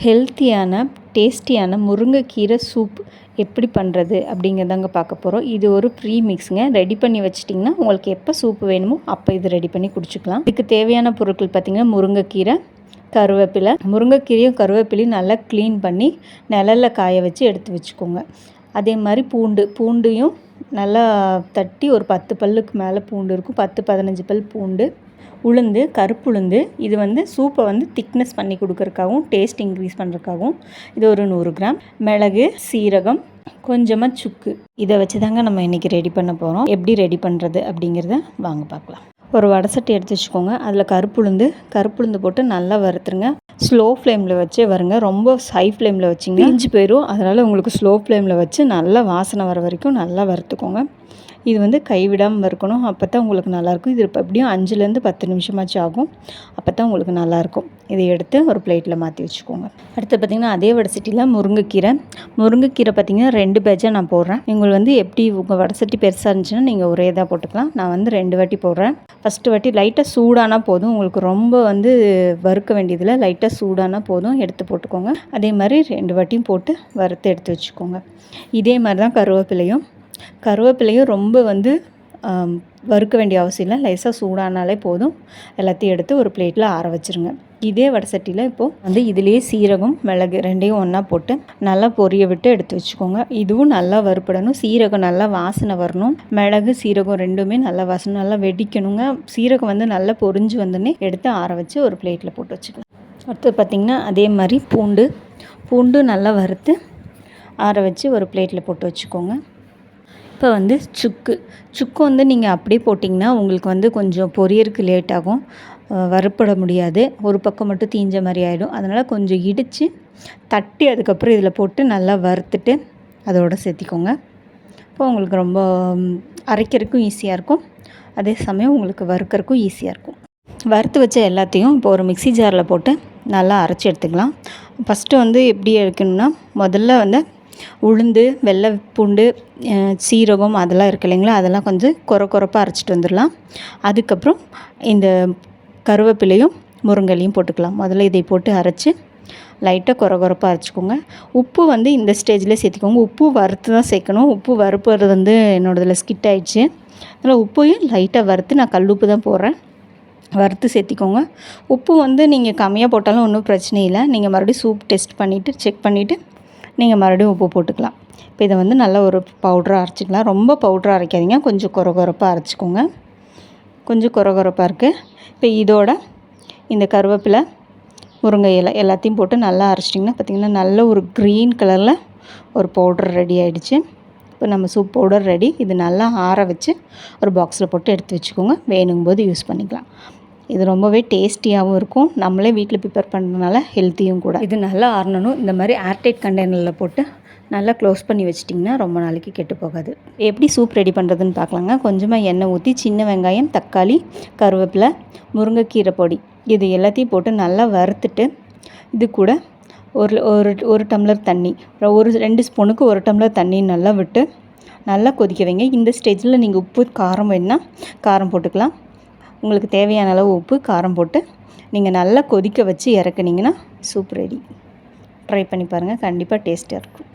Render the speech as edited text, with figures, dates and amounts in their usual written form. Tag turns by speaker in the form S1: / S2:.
S1: ஹெல்த்தியான டேஸ்டியான முருங்கைக்கீரை சூப் எப்படி பண்ணுறது அப்படிங்கிறதாங்க பார்க்க போகிறோம். இது ஒரு ப்ரீ மிக்ஸுங்க. ரெடி பண்ணி வச்சிட்டிங்கன்னா உங்களுக்கு எப்போ சூப் வேணுமோ அப்போ இது ரெடி பண்ணி குடிச்சிக்கலாம். இதுக்கு தேவையான பொருட்கள் பார்த்திங்கன்னா முருங்கைக்கீரை, கருவேப்பிலை. முருங்கைக்கீரையும் கருவேப்பிலையும் நல்லா க்ளீன் பண்ணி நிழலில் காய வச்சு எடுத்து வச்சுக்கோங்க. அதே மாதிரி பூண்டையும் நல்லா தட்டி ஒரு 10 பல்லுக்கு மேலே பூண்டு இருக்கும், 10-15 பல் பூண்டு. உளுந்து, கருப்புளுந்து. இது வந்து சூப்பை வந்து திக்னஸ் பண்ணி கொடுக்கறதுக்காகவும் டேஸ்ட் இன்க்ரீஸ் பண்ணுறதுக்காகவும் இது ஒரு 100 கிராம். மிளகு, சீரகம், கொஞ்சமாக சுக்கு. இதை வச்சு தாங்க நம்ம இன்றைக்கி ரெடி பண்ண போகிறோம். எப்படி ரெடி பண்ணுறது அப்படிங்கிறத வாங்க பார்க்கலாம். ஒரு வடை சட்டி எடுத்து வச்சுக்கோங்க. அதில் கருப்புளுந்து போட்டு நல்லா வறுத்துருங்க. ஸ்லோ ஃப்ளேமில் வச்சே வருங்க. ரொம்ப ஹை ஃப்ளேமில் வச்சிங்கன்னா இஞ்சி போயிடும். அதனால் உங்களுக்கு ஸ்லோ ஃப்ளேமில் வச்சு நல்லா வாசனை வர வரைக்கும் நல்லா வறுத்துக்கோங்க. இது வந்து கைவிடாமல் வறுக்கணும். அப்போ தான் உங்களுக்கு நல்லாயிருக்கும். இது இப்போ எப்படியும் 5-10 நிமிஷமாச்சு ஆகும். அப்போ தான் உங்களுக்கு நல்லாயிருக்கும். இதை எடுத்து ஒரு பிளேட்டில் மாற்றி வச்சுக்கோங்க. அடுத்து பார்த்திங்கன்னா அதே வடை சட்டியில் முருங்கைக்கீரை பார்த்திங்கன்னா 2 பேட்சாக நான் போடுறேன். நீங்கள் வந்து எப்படி உங்கள் வடை சட்டி பெருசாக இருந்துச்சுன்னா நீங்கள் ஒரே இதாக போட்டுக்கலாம். நான் வந்து 2 வாட்டி போடுறேன். ஃபஸ்ட்டு வாட்டி லைட்டாக சூடானால் போதும். உங்களுக்கு ரொம்ப வந்து வறுக்க வேண்டியதில் லைட்டாக சூடானால் போதும், எடுத்து போட்டுக்கோங்க. அதே மாதிரி 2 வாட்டியும் போட்டு வறுத்து எடுத்து வச்சுக்கோங்க. இதே மாதிரி தான் கருவேப்பிலையும் ரொம்ப வந்து வறுக்க வேண்டிய அவசியம் இல்லை. லேசாக சூடானாலே போதும். எல்லாத்தையும் எடுத்து ஒரு பிளேட்டில் ஆற வச்சுருங்க. இதே வடை சட்டியில் இப்போது வந்து இதுலேயே சீரகம், மிளகு 2ஐயும் ஒன்றா போட்டு நல்லா பொரிய விட்டு எடுத்து வச்சுக்கோங்க. இதுவும் நல்லா வறுப்படணும். சீரகம் நல்லா வாசனை வரணும். மிளகு, சீரகம் 2மே நல்லா வாசனை நல்லா வெடிக்கணுங்க. சீரகம் வந்து நல்லா பொரிஞ்சு வந்தோடனே எடுத்து ஆற வச்சு ஒரு பிளேட்டில் போட்டு வச்சுக்கலாம். அடுத்து பார்த்திங்கன்னா அதே மாதிரி பூண்டு நல்லா வறுத்து ஆற வச்சு ஒரு பிளேட்டில் போட்டு வச்சுக்கோங்க. இப்போ வந்து சுக்கு வந்து நீங்கள் அப்படியே போட்டிங்கன்னா உங்களுக்கு வந்து கொஞ்சம் பொரியறதுக்கு லேட் ஆகும், வறுப்பட முடியாது. ஒரு பக்கம் மட்டும் தீஞ்ச மாதிரி ஆகிடும். அதனால் கொஞ்சம் இடித்து தட்டி அதுக்கப்புறம் இதில் போட்டு நல்லா வறுத்துட்டு அதோடு சேர்த்திக்கோங்க. இப்போ உங்களுக்கு ரொம்ப அரைக்கிறதுக்கும் ஈஸியாக இருக்கும். அதே சமயம் உங்களுக்கு வறுக்கிறதுக்கும் ஈஸியாக இருக்கும். வறுத்து வச்ச எல்லாத்தையும் இப்போ ஒரு மிக்ஸி ஜாரில் போட்டு நல்லா அரைச்சி எடுத்துக்கலாம். ஃபஸ்ட்டு வந்து எப்படி எடுக்கணும்னா முதல்ல வந்து உளுந்து, வெள்ளை பூண்டு, சீரகம் அதெல்லாம் இருக்குது இல்லைங்களா, அதெல்லாம் கொஞ்சம் கொரப்பாக அரைச்சிட்டு வந்துடலாம். அதுக்கப்புறம் இந்த கருவேப்பிலையும் முருங்கையும் போட்டுக்கலாம். முதல்ல இதை போட்டு அரைச்சி லைட்டாக கொரப்பாக அரைச்சிக்கோங்க. உப்பு வந்து இந்த ஸ்டேஜில் சேர்த்துக்கோங்க. உப்பு வறுத்து தான் சேர்க்கணும். உப்பு வறுப்புறது வந்து என்னோடதில் ஸ்கிட் ஆகிடுச்சு. அதனால் உப்பையும் லைட்டாக வறுத்து, நான் கல் உப்பு தான் போடுறேன், வறுத்து சேர்த்திக்கோங்க. உப்பு வந்து நீங்கள் கம்மியாக போட்டாலும் ஒன்றும் பிரச்சனை இல்லை. நீங்கள் மறுபடியும் சூப் டெஸ்ட் பண்ணிவிட்டு செக் பண்ணிவிட்டு நீங்கள் மறுபடியும் உப்பு போட்டுக்கலாம். இப்போ இதை வந்து நல்லா ஒரு பவுடராக அரைச்சிக்கலாம். ரொம்ப பவுடராக அரைக்காதீங்க, கொஞ்சம் கொரப்பாக அரைச்சிக்கோங்க. கொஞ்சம் கொரப்பாக இருக்குது. இப்போ இதோட இந்த கருவேப்பிலை, முருங்கை இலை எல்லாத்தையும் போட்டு நல்லா அரைச்சிட்டிங்கன்னா பார்த்திங்கன்னா நல்ல ஒரு க்ரீன் கலரில் ஒரு பவுடர் ரெடி ஆகிடுச்சு. இப்போ நம்ம சூப் பவுடர் ரெடி. இது நல்லா ஆற வச்சு ஒரு பாக்ஸில் போட்டு எடுத்து வச்சுக்கோங்க. வேணுங்கும்போது யூஸ் பண்ணிக்கலாம். இது ரொம்பவே டேஸ்டியாகவும் இருக்கும். நம்மளே வீட்டில் ப்ரிப்பேர் பண்ணுறதுனால ஹெல்த்தியும் கூட. இது நல்லா ஆறணும். இந்த மாதிரி ஏர்டைட் கண்டெய்னரில் போட்டு நல்லா க்ளோஸ் பண்ணி வச்சிட்டிங்கன்னா ரொம்ப நாளைக்கு கெட்டு போகாது. எப்படி சூப் ரெடி பண்ணுறதுன்னு பார்க்கலாங்க. கொஞ்சமாக எண்ணெய் ஊற்றி சின்ன வெங்காயம், தக்காளி, கருவேப்பிலை, முருங்கைக்கீரை பொடி இது எல்லாத்தையும் போட்டு நல்லா வறுத்துட்டு இது கூட ஒரு டம்ளர் தண்ணி, 2 ஸ்பூனுக்கு 1 டம்ளர் தண்ணி நல்லா விட்டு நல்லா கொதிக்க வைங்க. இந்த ஸ்டேஜில் நீங்கள் உப்பு, காரம் வேணுன்னா காரம் போட்டுக்கலாம். உங்களுக்கு தேவையான அளவு உப்பு, காரம் போட்டு நீங்கள் நல்லா கொதிக்க வச்சு இறக்குனீங்கன்னா சூப் ரெடி. ட்ரை பண்ணி பாருங்கள், கண்டிப்பாக டேஸ்ட்டாக இருக்கும்.